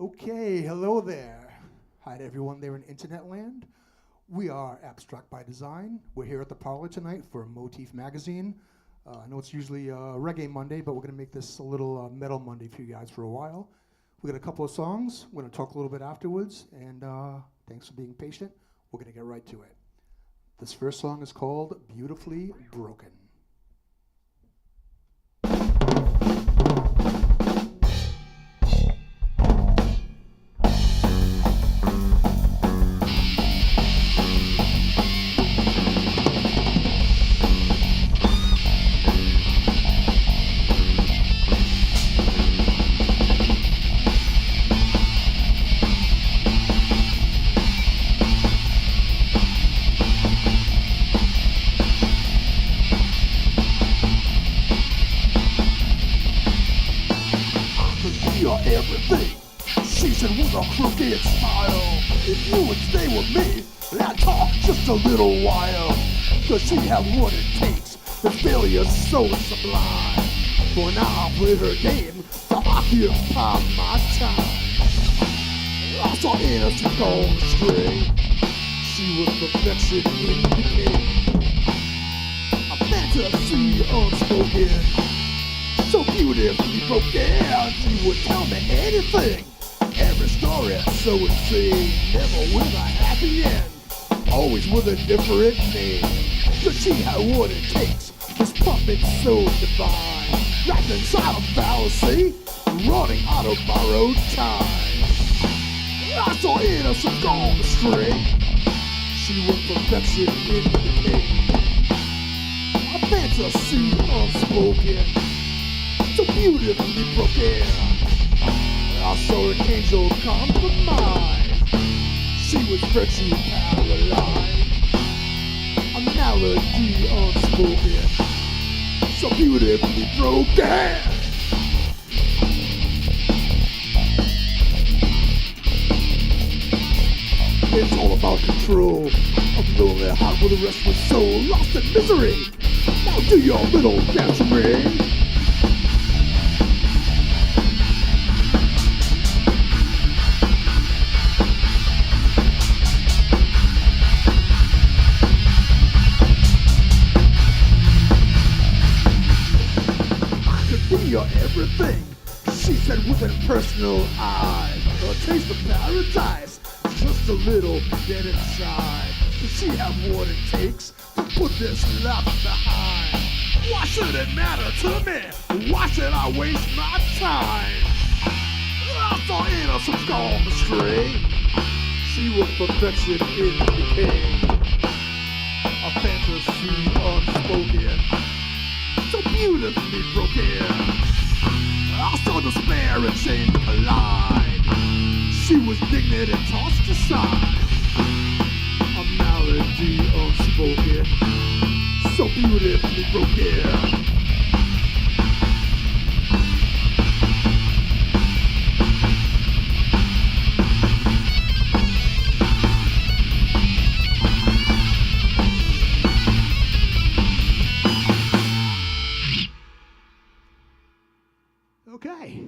Okay, hello there. Hi to everyone there in internet land. We are Abstract by Design. We're here at the Parlour tonight for Motif Magazine. I know it's usually Reggae Monday, but we're going to make this a little Metal Monday for you guys for a while. We got a couple of songs. We're going to talk a little bit afterwards, and thanks for being patient. We're going to get right to it. This first song is called Beautifully Broken. Everything she said with a crooked smile. If you would stay with me and talk just a little while, cause she had what it takes. The failure so sublime. For now I'll play her game to occupy my time. I saw innocent on the string. She was perfection in the game. A fantasy unspoken, so beautifully broken, she would tell me anything. Every story so insane, never with a happy end, always with a different name. Cause she had what it takes, this puppet so divine, wrapped inside a fallacy, running out of borrowed time. I saw innocence on the string. She was perfection in the game. A fantasy unspoken, so beautifully broken. I saw an angel compromise. She was virtue paralyzed. A melody unspoken, so beautifully broken. It's all about control. I'm lonely heart with a restless soul, lost in misery. Now do your little dance for me. You're everything, she said with impersonal eyes. A taste of paradise, just a little bit inside. Does she have what it takes to put this love behind? Why should it matter to me? Why should I waste my time? I saw innocence on the string. She was perfection in the game. A fantasy unspoken, so beautifully broken. I saw despair and shame collide. She was dignity tossed aside. A melody unspoken, so beautifully broken. Okay.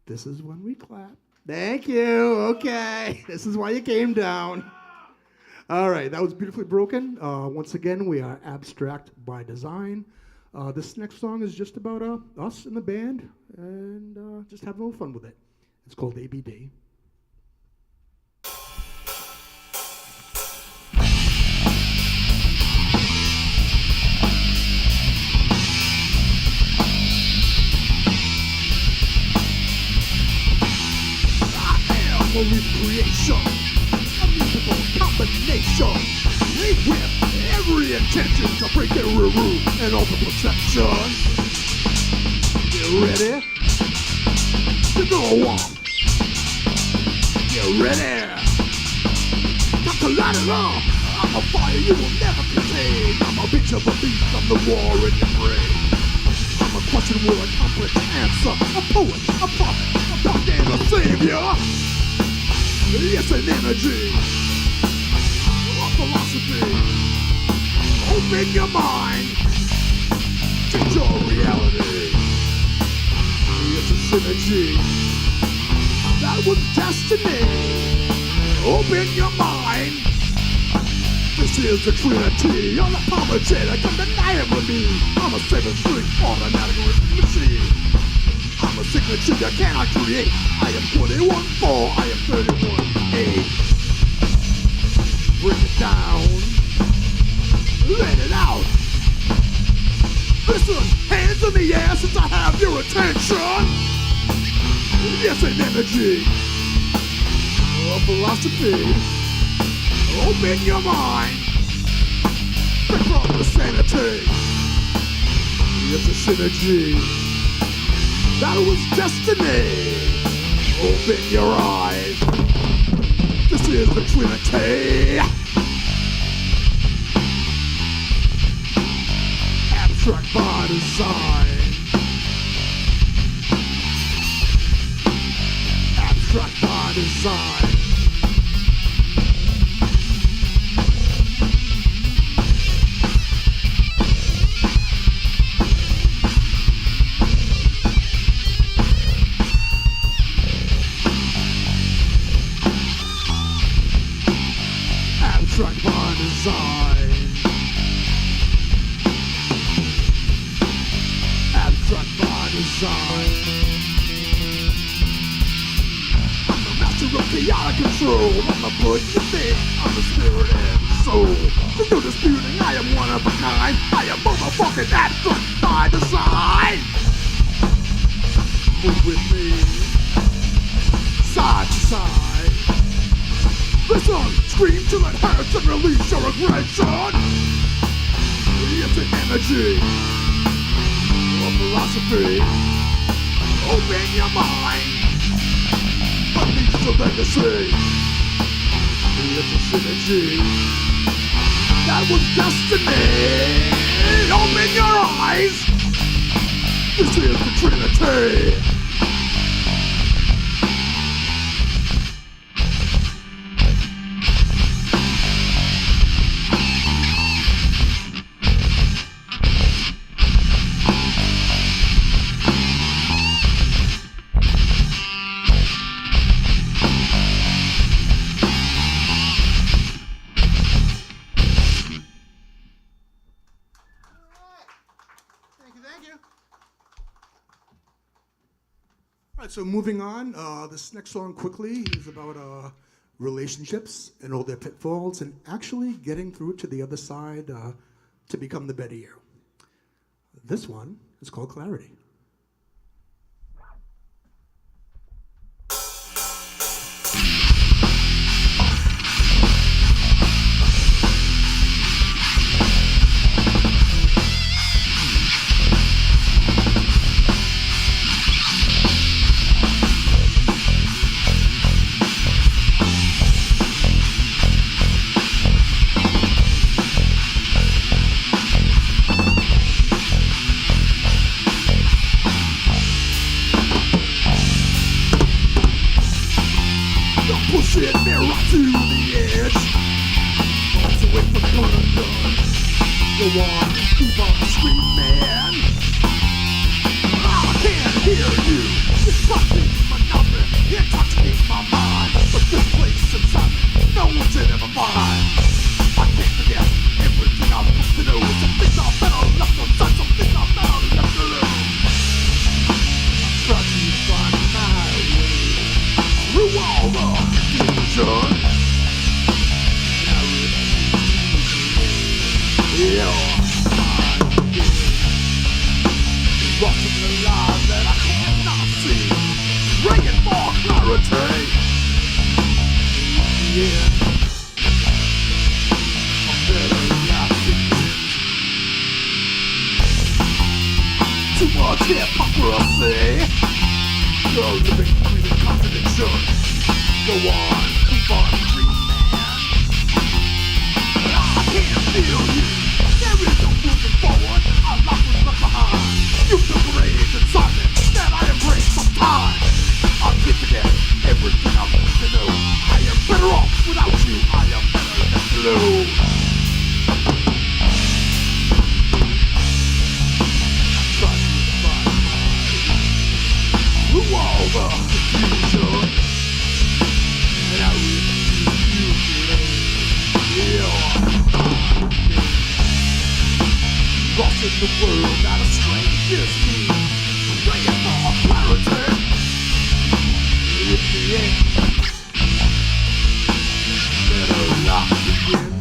This is when we clap. Thank you. Okay. This is why you came down. All right. That was beautifully broken. Once again, we are Abstract by Design. This next song is just about us in the band and just having a little fun with it. It's called ABD. A recreation, a musical combination, made with every intention to break every rule and alter perception. You ready? You're gonna walk. You ready? Time to light it up. I'm a fire you will never contain. I'm a bitch of a beast, I'm the war in your brain. I'm a question with a complex answer. A poet, a prophet, a punk and a savior. It's an energy, a philosophy. Open your mind, change your reality. It's a synergy, That was destiny. Open your mind. This is the Trinity. Unapologetic, undeniable me. I'm a 7-string automatic machine. I'm a signature you cannot create. I am 21-4, I am 31-8. Bring it down. Let it out. Listen, hands in the air since I have your attention. Yes, an energy. A philosophy. Open your mind. Break from the sanity. It's a synergy. That was destiny. Open your eyes. This is the Trinity. Abstract by design. Abstract by design. Abstract by design. Abstract by design. I'm the master of chaotic control. I'm the blood you think. I'm the spirit and soul. There's no disputing. I am one of a kind. I am motherfucking abstract by design. Move with me, side to side. Listen, scream till it hurts and release your aggression. It's an energy, a philosophy. Open your mind. Unleash the legacy. It's a synergy. That was destiny. Open your eyes. This is the Trinity. So moving on, this next song quickly is about relationships and all their pitfalls and actually getting through to the other side to become the better you. This one is called Clarity. Pushing me right to the edge. Walks away from gun and gun. Go on, keep on screaming. I can't hear you. It's touching my nothing. It touches my mind. But this place inside me, no one should ever find. I can't forget everything I'm supposed to know. Some things are better left unsaid. Some things are better left alone. Try to find my way through all the confusion. Watching the light that I cannot see, praying for clarity. Yeah, a better life begins. Too much hypocrisy. You're living breathing contradiction. Go on, keep on dreaming. I can't feel you. There is no moving forward. I'm locked with left behind. You feel rage inside me that I embrace sometimes. I can't forget everything I'm supposed to know. I am better off without you. I am better left alone. Try to find my way through all the confusion. in the world that are strangers need. Praying for clarity. In the end, better life begins.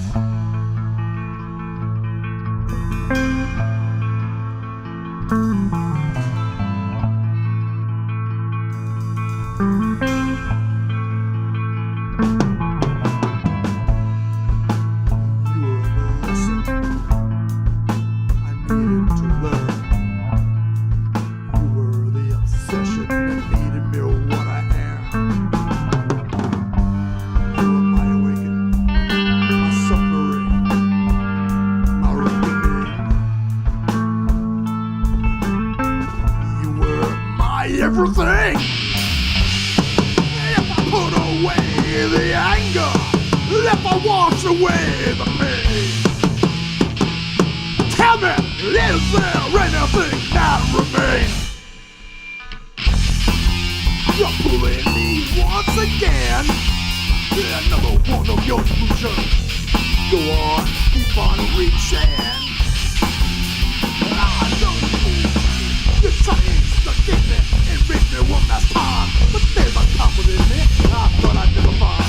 Everything. If I put away the anger, if I wash away the pain, tell me, is there anything that remains? You're pulling me once again. Another one of your illusions. Go on, keep on reaching. I don't need you trying to get me and make me one last time, but there's a confidence in me I thought I'd never find.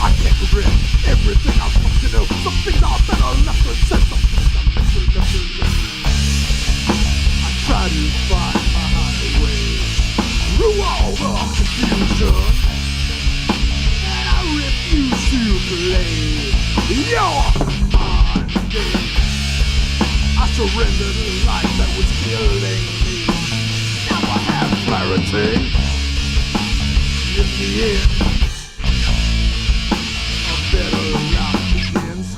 I can't regret everything I've come to know. Some things are better left unsaid, some things I'm missing left to learn. I try to find my way through all the confusion, and I refuse to play your mind game. I surrendered the life that was killing me. Now I have clarity. In the end, a better life begins.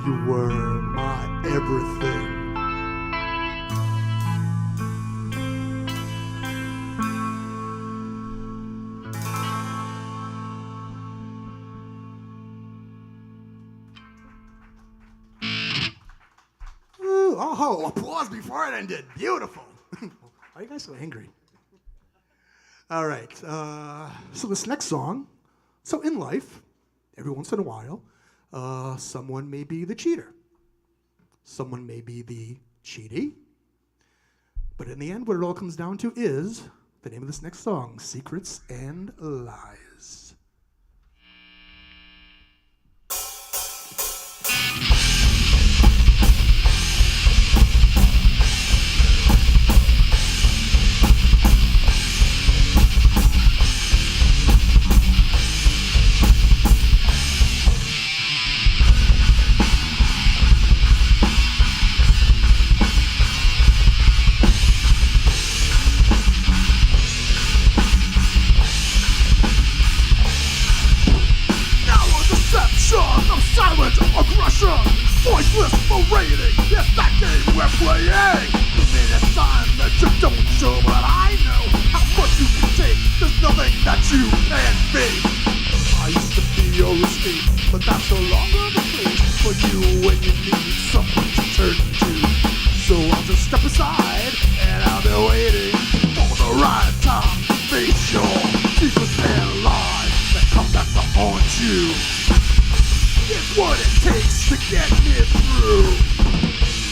You were my everything. Oh, applause before it ended. Beautiful. Why are you guys so angry? All right. So this next song, so in life, every once in a while, someone may be the cheater. Someone may be the cheaty. But in the end, what it all comes down to is the name of this next song, Secrets and Lies. Silent aggression, voiceless berating, it's that game we're playing. The minute sign that you don't show, but I know how much you can take. There's nothing that you can't fake. I used to be your escape, but that's no longer the place for you when you need someone to turn to. So I'll just step aside, and I'll be waiting for the right time to face your secrets and lies that come back to haunt you. It's what it takes to get me through.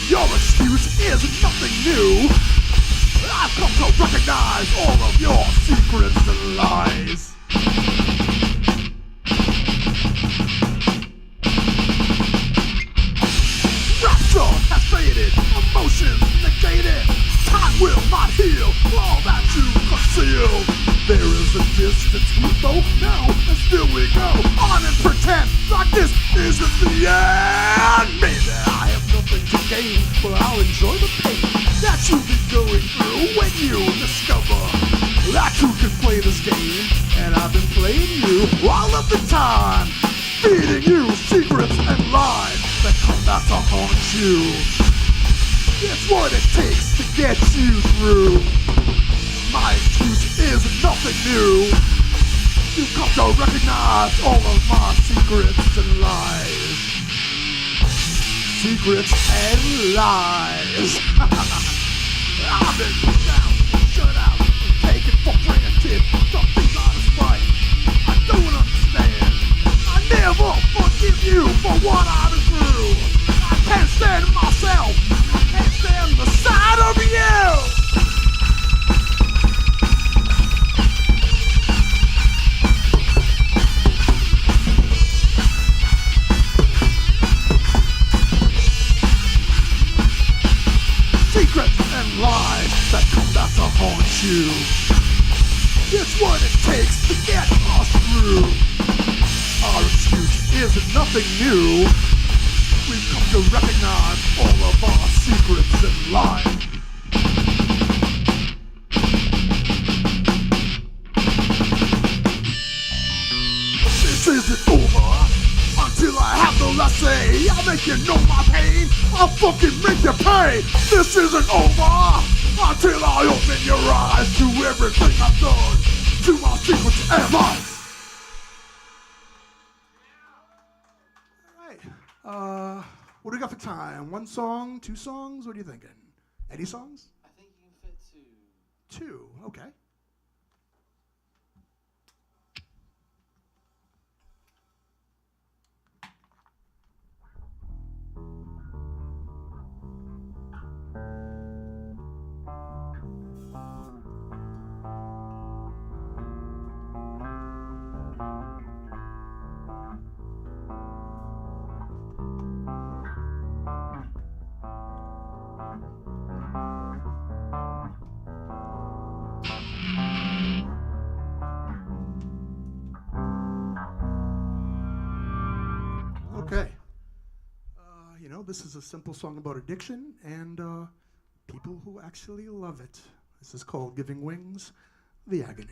Your excuse is nothing new. I've come to recognize all of your secrets and lies. Rapture has faded, emotions negated. Time will not heal all that you conceal. There is a distance we both know, and still we go on and pretend like this isn't the end. Maybe I have nothing to gain, but I'll enjoy the pain that you'll be going through when you discover that you can play this game, and I've been playing you all of the time, feeding you secrets and lies that come back to haunt you. It's what it takes to get you through. My excuse is nothing new. You've come to recognize all of my secrets and lies. Secrets and lies. I've been down, for granted the things I despite. I don't understand. I never forgive you for what I've been through. I can't stand myself. I can't stand the sight of you. Secrets and lies that come back to haunt you. It's what it takes to get us through. Our excuse is nothing new. We've come to recognize all of our secrets in life. This isn't over until I have the last say. I'll make you know my pain. I'll fucking make you pay. This isn't over until I open your eyes to everything I've done, to my secrets and lies. All right. What do we got for time? 1 song, 2 songs? What are you thinking? Any songs? I think you can fit 2. 2. Okay. Okay. This is a simple song about addiction and people who actually love it. This is called Giving Wings, The Agony.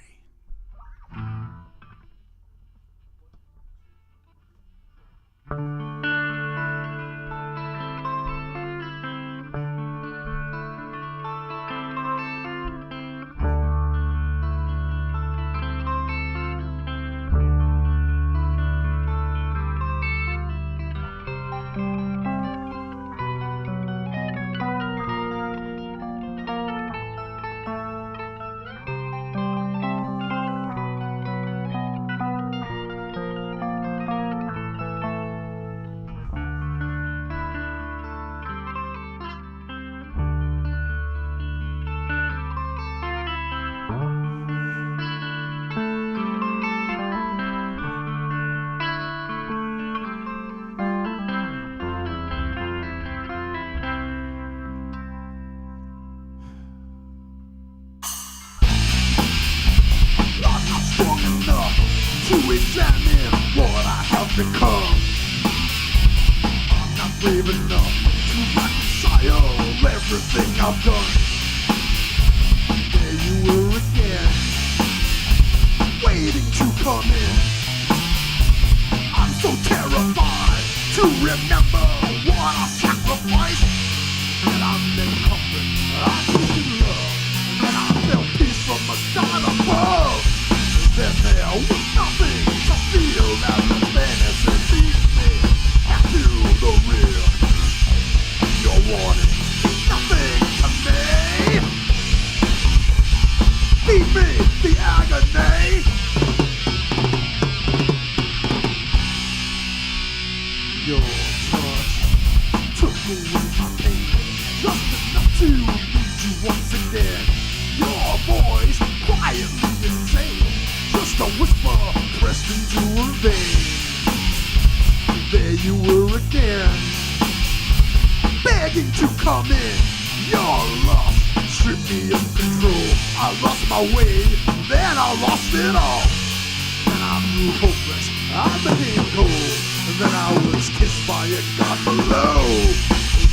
To examine what I have become. I'm not brave enough to reconcile everything I've done. There you were again, waiting to come in. I'm so terrified to remember what I sacrificed. And I'm in comfort, I feel love, and I felt peace from a God above. Then there was nothing to feel as the fantasy beat me back to the real. Your warning means nothing to me. Feed me the agony. Your touch took away my pain, just enough to lead you once again. Your voice quietly insane, just a whisper pressed into her vein. There you were again, begging to come in. Your lust stripped me of control. I lost my way, then I lost it all. Then I grew hopeless, I became cold. And then I was kissed by a god below.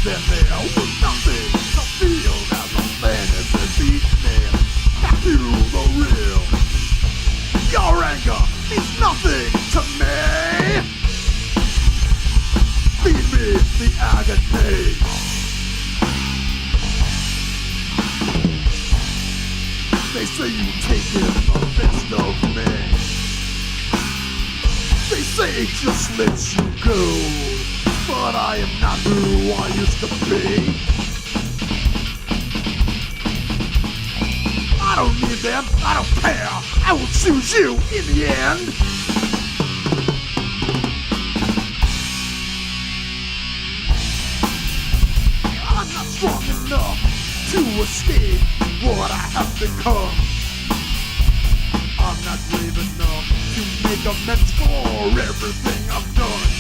Then there was nothing to feel as the fantasy beat me back to the real. Your anger means nothing to me. Feed me the agony. They say you've taken the best of me. They say it just lets you go, but I am not who I used to be. I don't need them, I don't care. I will choose you in the end. I'm not strong enough to escape what I have become. I'm not brave enough to make amends for everything I've done.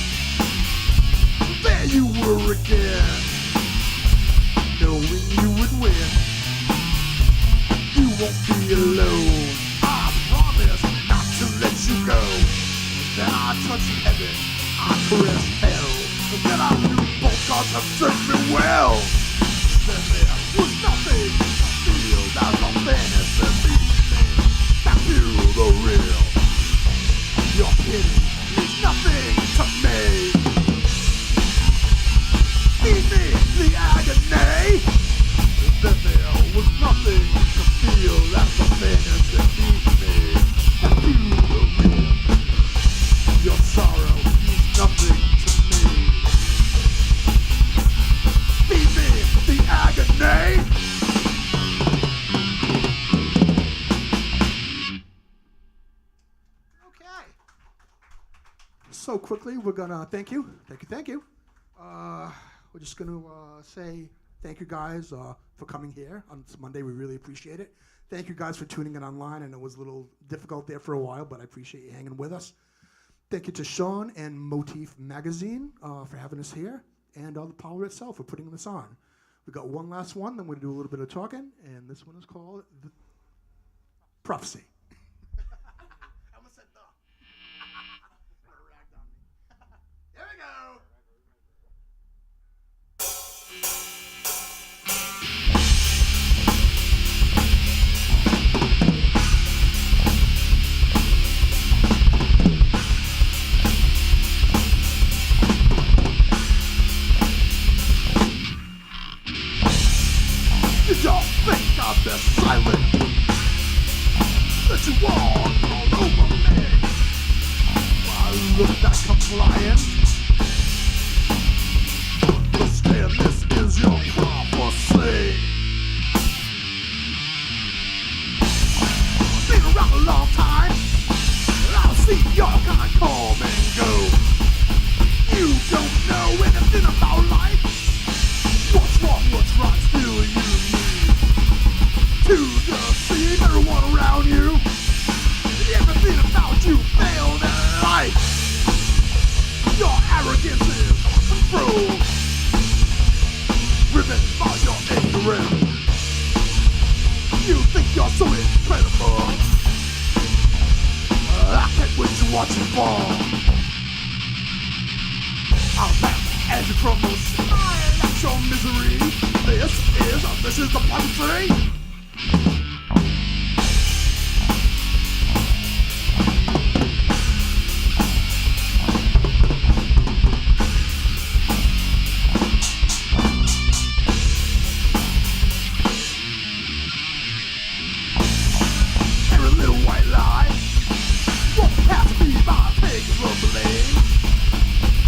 There you were again, knowing you would win. You won't be alone. I promise not to let you go. Then I touch heaven, I caress hell. Then I knew both gods have served me well. Then there was nothing I feel as a fantasy. Back to the real. Your pity is nothing to me. Leave me the agony. Then there was nothing to feel as a fantasy. Leave me back to the real. Your sorrow means nothing to me. Leave me the agony. Okay. So quickly, we're gonna thank you. We're just gonna say thank you guys for coming here on this Monday. We really appreciate it. Thank you guys for tuning in online. I know it was a little difficult there for a while, but I appreciate you hanging with us. Thank you to Sean and Motif Magazine for having us here, and the Parlour itself for putting this on. We got one last one, then we're gonna do a little bit of talking, and this one is called Prophecy. I almost said the. Here we go. You don't think I've been silent, that you walk all over me. I look that compliant. Understand this is your prophecy. Been around a long time, I've seen your kind come and go. You don't know anything about life. What's wrong, what's right, still you need to deceive everyone around you. Everything about you failed in life. Your arrogance is control, driven by your ignorance. You think you're so incredible. I can't wait to watch you fall. I'll laugh as you crumble, smile at your misery. This is the prophecy. Every little white lie won't pass me by, take rumbling.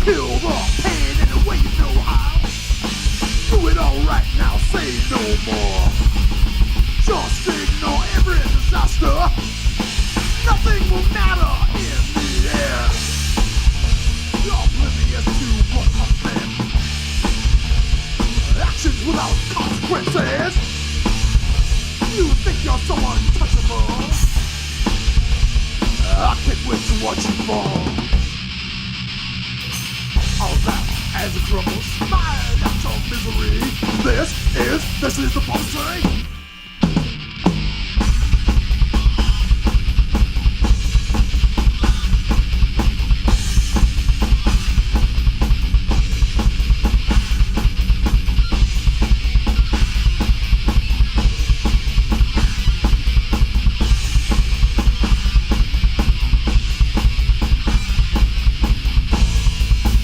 Kill the pain any way you know how. Do it all right now, say no more. Just ignore every disaster. Nothing will matter in the end. You're oblivious to what I've been. Actions without consequences. You think you're so untouchable. I can't wait to watch you fall. All that as it crumbles, smile at your misery. This is the prophecy.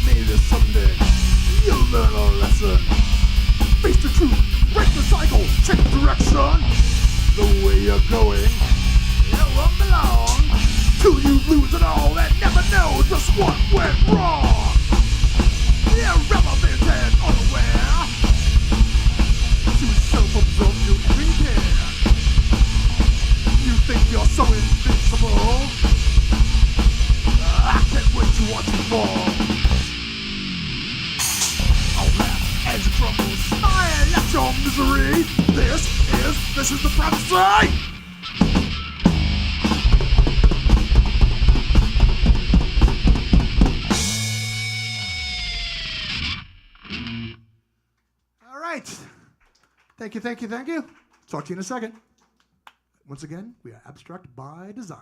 Maybe someday you'll learn a lesson. Face the truth, break the cycle, change direction. The way you're going, it won't belong. Till you lose it all and never know just what went wrong. Irrelevant and unaware. Too self-absorbed you didn't care. Smile at your misery. This is the prophecy. All right. Thank you, thank you, thank you. Talk to you in a second. Once again, we are Abstract by Design.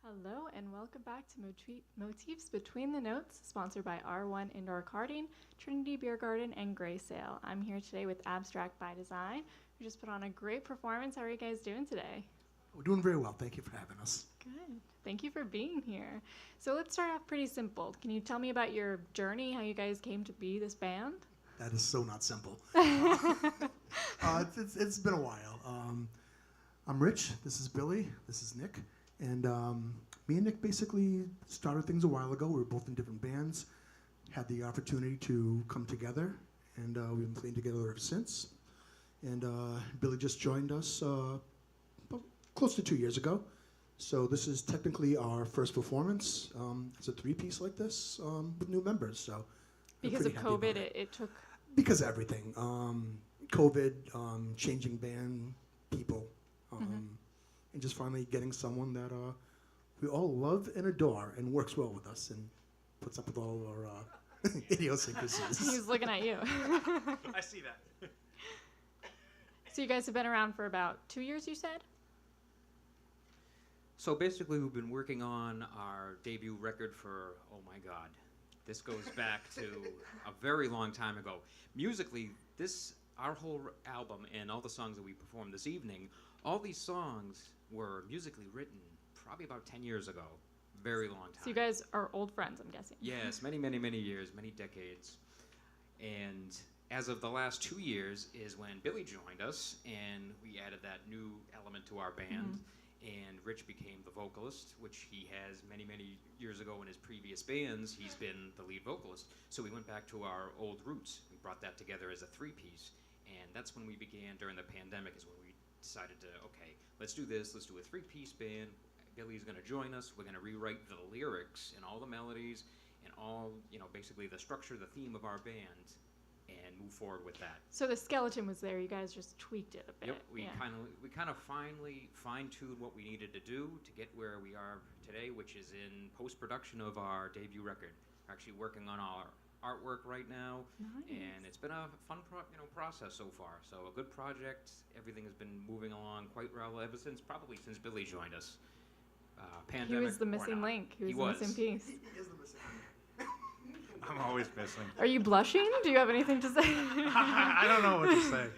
Hello and welcome back to Motifs Between the Notes, sponsored by R1 Indoor Karting, Trinity Beer Garden, and Gray Sail. I'm here today with Abstract by Design. We just put on a great performance. How are you guys doing today? We're doing very well. Thank you for having us. Good. Thank you for being here. So let's start off pretty simple. Can you tell me about your journey, how you guys came to be this band? That is so not simple. It's been a while. I'm Rich. This is Billy. This is Nick. And me and Nick basically started things a while ago. We were both in different bands, had the opportunity to come together, and we've been playing together ever since. And Billy just joined us close to 2 years ago. So this is technically our first performance as a three-piece like this with new members. So because of COVID, it took... Because of everything. COVID, changing band people. And just finally getting someone that we all love and adore and works well with us and puts up with all our idiosyncrasies. He's looking at you. I see that. So you guys have been around for about 2 years, you said? So basically, we've been working on our debut record for, oh my God, this goes back to a very long time ago. Musically, our whole album and all the songs that we performed this evening, all these songs were musically written probably about 10 years ago. Very long time. So you guys are old friends, I'm guessing. Yes, many, many, many years, many decades. And as of the last 2 years is when Billy joined us, and we added that new element to our band. And Rich became the vocalist, which he has many, many years ago in his previous bands. He's been the lead vocalist. So we went back to our old roots. We brought that together as a three-piece. And that's when we began during the pandemic, is when we decided to, okay, let's do this. Let's do a three-piece band. Billy's going to join us. We're going to rewrite the lyrics and all the melodies and all, basically the structure, the theme of our band, and move forward with that. So the skeleton was there. You guys just tweaked it a bit. Yep, we kind of finally fine-tuned what we needed to do to get where we are today, which is in post-production of our debut record. We're actually working on our artwork right now, and it's been a fun process so far. So a good project. Everything has been moving along quite well ever since Billy joined us. Pandemic. He was the missing link. He was the missing piece. He is the missing. I'm always missing. Are you blushing? Do you have anything to say? I don't know what to say.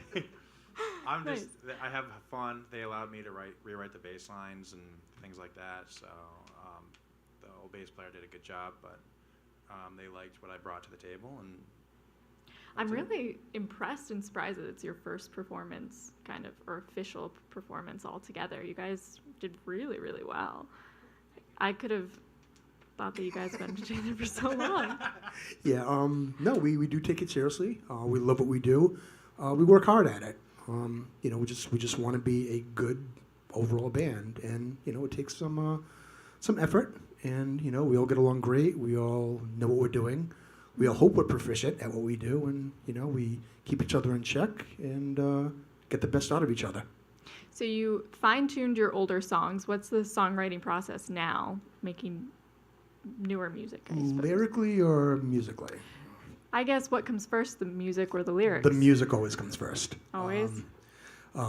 Nice. I have fun. They allowed me to rewrite the bass lines and things like that. So the old bass player did a good job, but they liked what I brought to the table. And I'm really impressed and surprised that it's your first performance, or official performance altogether. You guys did really, really well. I could have thought that you guys have been together for so long. Yeah, no, we do take it seriously. We love what we do. We work hard at it. We just want to be a good overall band, and it takes some effort. And we all get along great. We all know what we're doing. We all hope we're proficient at what we do, and we keep each other in check and get the best out of each other. So you fine-tuned your older songs. What's the songwriting process now, making newer music, I suppose? Lyrically or musically? I guess what comes first, the music or the lyrics? The music always comes first. Always?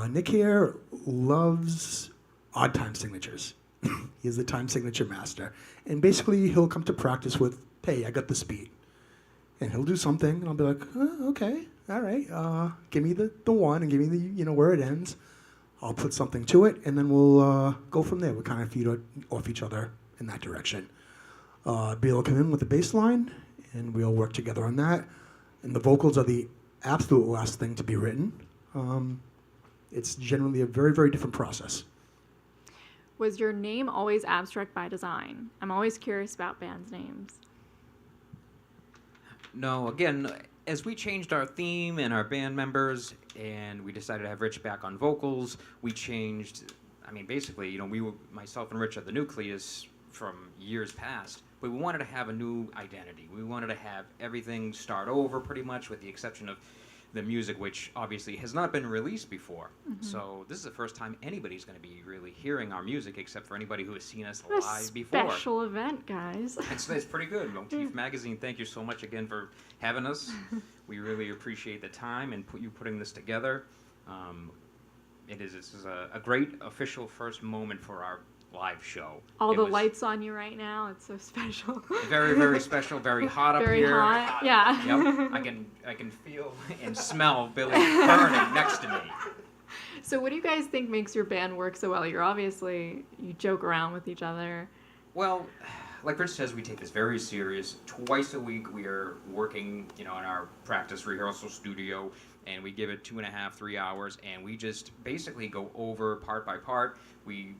Nick here loves odd time signatures. He is the time signature master. And basically, he'll come to practice with, hey, I got this beat. And he'll do something, and I'll be like, okay, all right. Give me the one, and give me the, where it ends. I'll put something to it, and then we'll go from there. We kind of feed off each other in that direction. Bill will come in with the bass line, and we all work together on that. And the vocals are the absolute last thing to be written. It's generally a very, very different process. Was your name always Abstract by Design? I'm always curious about bands' names. No, again, as we changed our theme and our band members, and we decided to have Rich back on vocals, we changed. Basically, myself and Rich are the nucleus from years past, but we wanted to have a new identity. We wanted to have everything start over, pretty much, with the exception of the music, which obviously has not been released before. So this is the first time anybody's going to be really hearing our music, except for anybody who has seen us live before. Special event, guys. It's pretty good. Motif Magazine, thank you so much again for having us. We really appreciate the time and you putting this together. This is a great official first moment for our live show. All It the was lights on you right now. It's so special. very, very special, very hot up Very here. hot. Yeah. Yep, I can feel and smell Billy burning next to me. So what do you guys think makes your band work so well? You joke around with each other. Well, like Rich says, we take this very serious. Twice a week we are working, in our practice rehearsal studio, and we give it 2.5, 3 hours, and we just basically go over part by part. We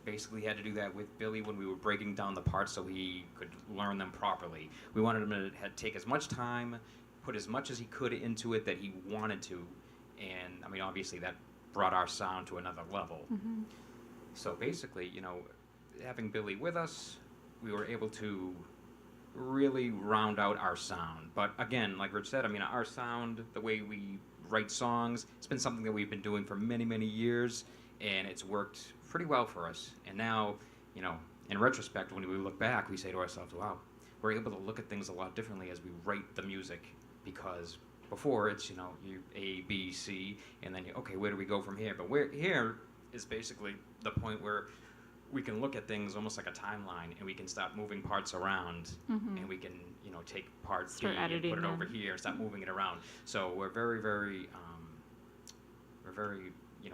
basically had to do that with Billy when we were breaking down the parts so he could learn them properly. We wanted him to take as much time, put as much as he could into it that he wanted to, and I mean, obviously that brought our sound to another level. Mm-hmm. So basically, having Billy with us, we were able to really round out our sound. But again, like Rich said, I mean, our sound, the way we write songs, it's been something that we've been doing for many, many years, and it's worked pretty well for us. And now, in retrospect, when we look back, we say to ourselves, wow, we're able to look at things a lot differently as we write the music, because before it's, you A, B, C, and then okay, where do we go from here? But here is basically the point where we can look at things almost like a timeline, and we can start moving parts around, and we can, take part Start D and editing put it over them. here, start moving it around. So we're very, very,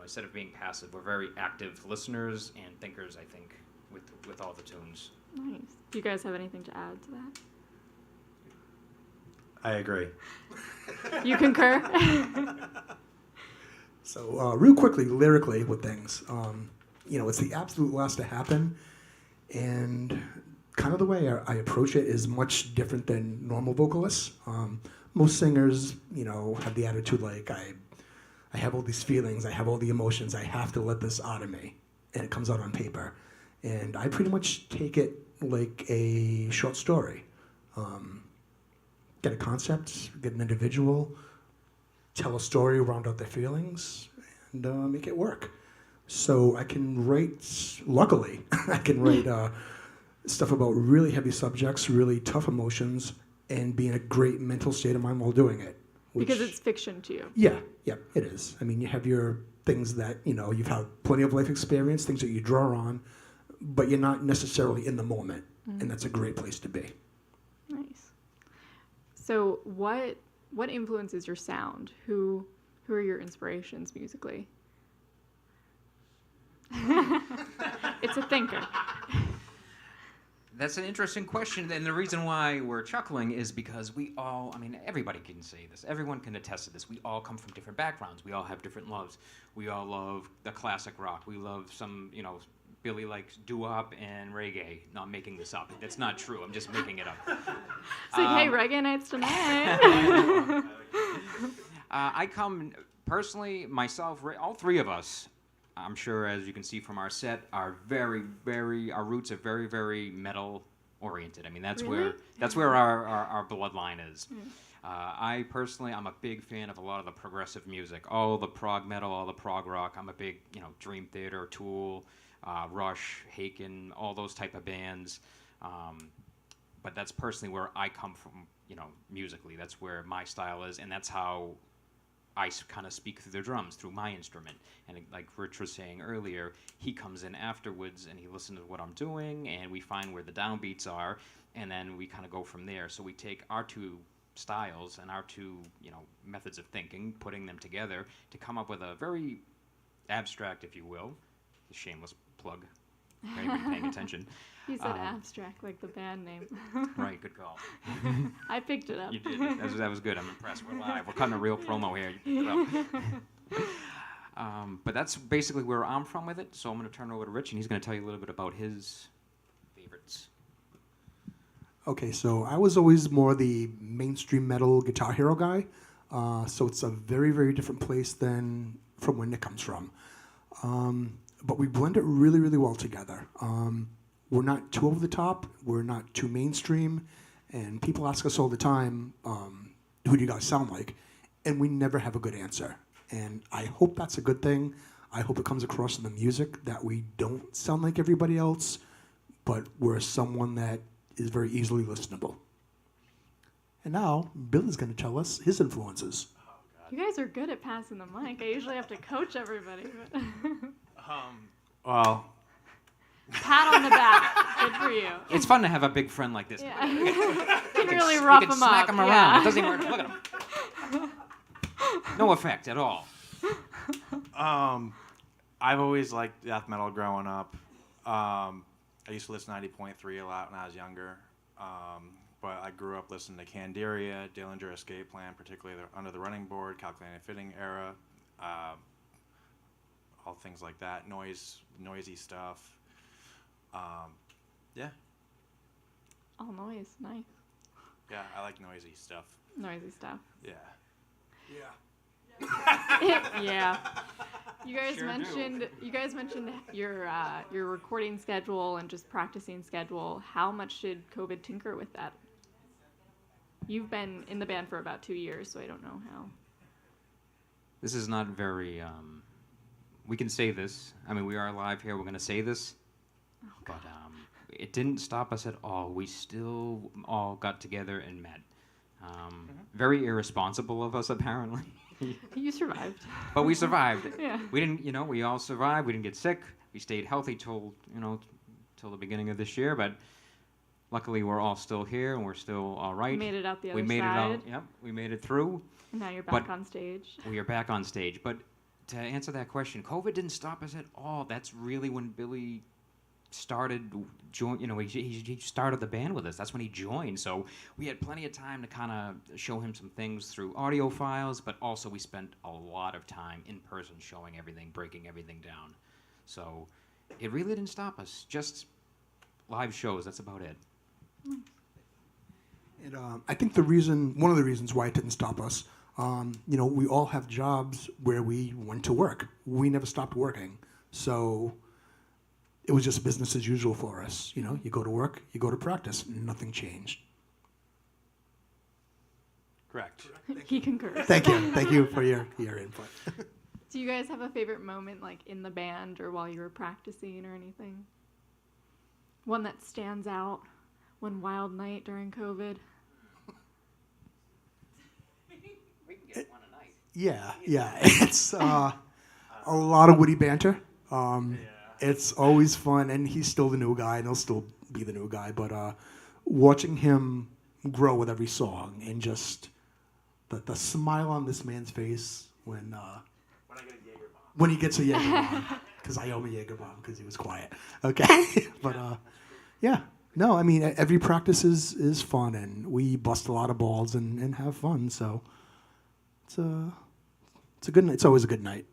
instead of being passive, we're very active listeners and thinkers, I think, with all the tunes. Nice. Do you guys have anything to add to that? I agree. You concur? So, real quickly, lyrically with things, it's the absolute last to happen, and kind of the way I approach it is much different than normal vocalists. Most singers, have the attitude like, I have all these feelings, I have all the emotions, I have to let this out of me, and it comes out on paper. And I pretty much take it like a short story. Get a concept, get an individual, tell a story, round out their feelings, and make it work. So I can write, luckily, I can write stuff about really heavy subjects, really tough emotions, and be in a great mental state of mind while doing it. Because it's fiction to you. Yeah, it is. I mean, you have your things that, you've had plenty of life experience, things that you draw on, but you're not necessarily in the moment, and that's a great place to be. Nice. So what influences your sound? Who are your inspirations musically? It's a thinker. That's an interesting question, and the reason why we're chuckling is because everybody can say this. Everyone can attest to this. We all come from different backgrounds. We all have different loves. We all love the classic rock. We love some, Billy likes doo-wop and reggae. No, I'm making this up. That's not true. I'm just making it up. It's like, hey, reggae nights tonight. I come, personally, myself, all three of us, I'm sure, as you can see from our set, are very, very, our roots are very, very metal oriented. I mean, that's Really? where our bloodline is. I personally, I'm a big fan of a lot of the progressive music, all the prog metal, all the prog rock. I'm a big, Dream Theater, Tool, Rush, Haken, all those type of bands. But that's personally where I come from, musically. That's where my style is, and that's how I kind of speak through the drums, through my instrument. And like Rich was saying earlier, he comes in afterwards and he listens to what I'm doing, and we find where the downbeats are, and then we kind of go from there. So we take our two styles and our two, methods of thinking, putting them together to come up with a very abstract, if you will, shameless plug, for anybody paying attention. You said abstract, like the band name. Right, good call. I picked it up. You did. That was good. I'm impressed. We're live. We're cutting a real promo here. You picked it up. But that's basically where I'm from with it. So I'm going to turn it over to Rich, and he's going to tell you a little bit about his favorites. Okay, so I was always more the mainstream metal Guitar Hero guy. So it's a very, very different place than from where Nick comes from. But we blend it really, really well together. We're not too over the top. We're not too mainstream. And people ask us all the time, who do you guys sound like? And we never have a good answer. And I hope that's a good thing. I hope it comes across in the music that we don't sound like everybody else, but we're someone that is very easily listenable. And now, Billy's going to tell us his influences. You guys are good at passing the mic. I usually have to coach everybody. But Well, Pat on the back. Good for you. It's fun to have a big friend like this. Yeah. You can really s- rough you can him smack up. him around. Yeah. It doesn't even work. Look at him. No effect at all. I've always liked death metal growing up. I used to listen to 90.3 a lot when I was younger. But I grew up listening to Candiria, Dillinger Escape Plan, particularly Under the Running Board, Calculated Fitting era, all things like that, noisy stuff. Yeah, All noise. Nice. yeah, I like noisy stuff. Noisy stuff. Yeah. Yeah. You guys Sure mentioned your recording schedule and just practicing schedule. How much did COVID tinker with that? You've been in the band for about 2 years, so I don't know how. This is not very. We can say this. I mean, we are live here. We're going to say this. But it didn't stop us at all. We still all got together and met. Very irresponsible of us, apparently. You survived. But we survived. Yeah. We didn't, we all survived. We didn't get sick. We stayed healthy till the beginning of this year. But luckily, we're all still here and we're still all right. You made it out the other We made side. it out. Yep, we made it through. And now you're back But- on stage. We are back on stage. But to answer that question, COVID didn't stop us at all. That's really when Billy started he started the band with us. That's when he joined. So we had plenty of time to kind of show him some things through audio files, but also we spent a lot of time in person showing everything, breaking everything down. So it really didn't stop us. Just live shows. That's about it. And I think one of the reasons why it didn't stop us, we all have jobs where we went to work. We never stopped working. So it was just business as usual for us. You go to work, you go to practice. Nothing changed. Correct. He concurs. Thank you. Thank you for your input. Do you guys have a favorite moment, like in the band or while you were practicing or anything? One that stands out? One wild night during COVID? We can get one a night. Yeah. It's a lot of witty banter. It's always fun, and he's still the new guy, and he'll still be the new guy. But watching him grow with every song, and just the smile on this man's face when he gets a Jaeger bomb, because I owe him a Jaeger bomb because he was quiet. Okay, but yeah, no, I mean every practice is fun, and we bust a lot of balls and have fun. So it's a good night. It's always a good night.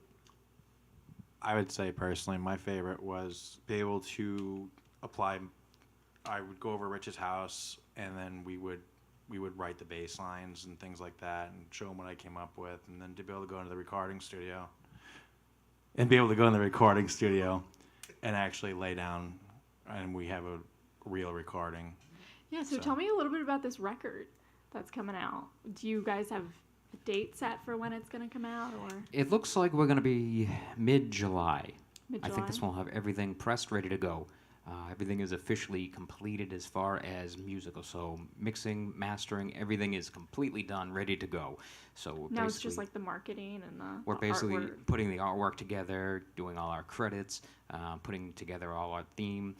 I would say personally, my favorite was be able to apply. I would go over Rich's house, and then we would write the bass lines and things like that, and show him what I came up with, and then to be able to go into the recording studio, and actually lay down, and we have a real recording. Yeah, so tell me a little bit about this record that's coming out. Do you guys have a date set for when it's going to come out, or It looks like we're going to be mid-July. mid-July? I think this one will have everything pressed, ready to go. Everything is officially completed as far as musical. So mixing, mastering, everything is completely done, ready to go. So we're Now it's basically, just like the marketing and we're the basically artwork. putting the artwork together, doing all our credits, putting together all our theme.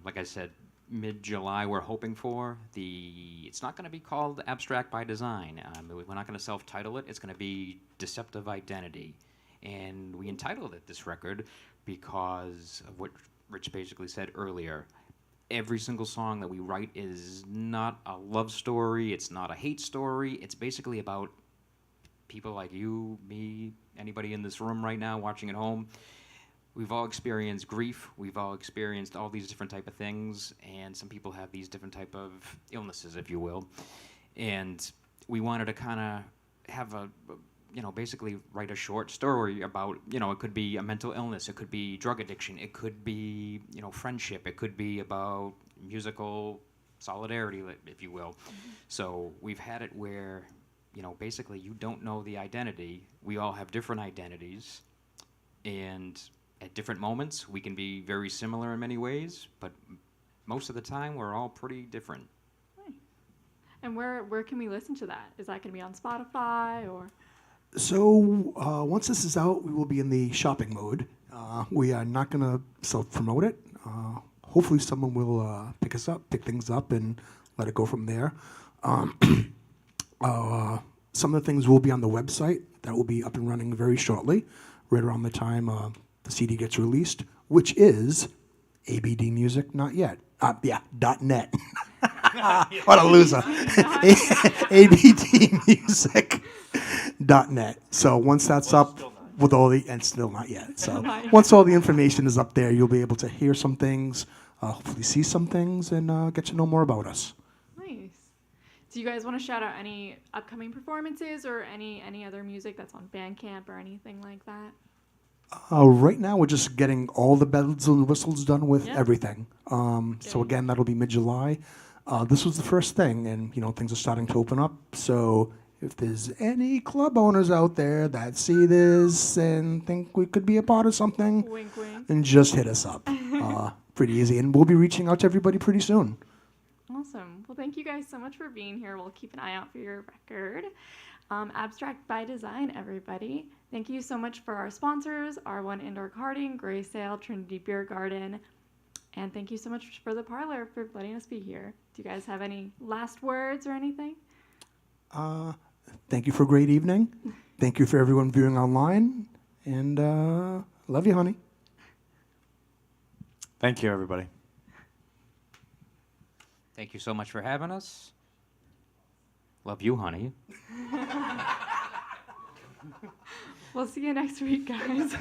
Like I said, mid-July we're hoping for. It's not going to be called Abstract by Design. We're not going to self-title it. It's going to be Deceptive Identity. And we entitled it this record because of what Rich basically said earlier. Every single song that we write is not a love story. It's not a hate story. It's basically about people like you, me, anybody in this room right now watching at home. We've all experienced grief. We've all experienced all these different type of things, and some people have these different type of illnesses, if you will. And we wanted to kind of have basically write a short story about, it could be a mental illness, it could be drug addiction, it could be, friendship, it could be about musical solidarity, if you will. Mm-hmm. So we've had it where, basically you don't know the identity. We all have different identities, and at different moments we can be very similar in many ways, but most of the time we're all pretty different. And where can we listen to that? Is that going to be on Spotify or? So once this is out, we will be in the shopping mode. We are not going to self-promote it. Hopefully someone will pick things up and let it go from there. Some of the things will be on the website. That will be up and running very shortly, right around the time the CD gets released, which is ABD Music, not yet. .net. What a loser. ABDmusic.net. So once that's up, with all the, and still not yet. So once all the information is up there, you'll be able to hear some things, hopefully see some things, and get to know more about us. Nice. Do you guys want to shout out any upcoming performances or any other music that's on Bandcamp or anything like that? Right now, we're just getting all the bells and whistles done with Yep. everything. So again, that'll be mid-July. This was the first thing, and things are starting to open up. So if there's any club owners out there that see this and think we could be a part of something, Wink, wink. then just hit us up. Pretty easy, and we'll be reaching out to everybody pretty soon. Awesome. Well, thank you guys so much for being here. We'll keep an eye out for your record. Abstract by Design, everybody. Thank you so much for our sponsors, R1 Indoor Karting, Gray Sail, Trinity Beer Garden, and thank you so much for the Parlour for letting us be here. Do you guys have any last words or anything? Thank you for a great evening. Thank you for everyone viewing online, and love you, honey. Thank you, everybody. Thank you so much for having us. Love you, honey. We'll see you next week, guys.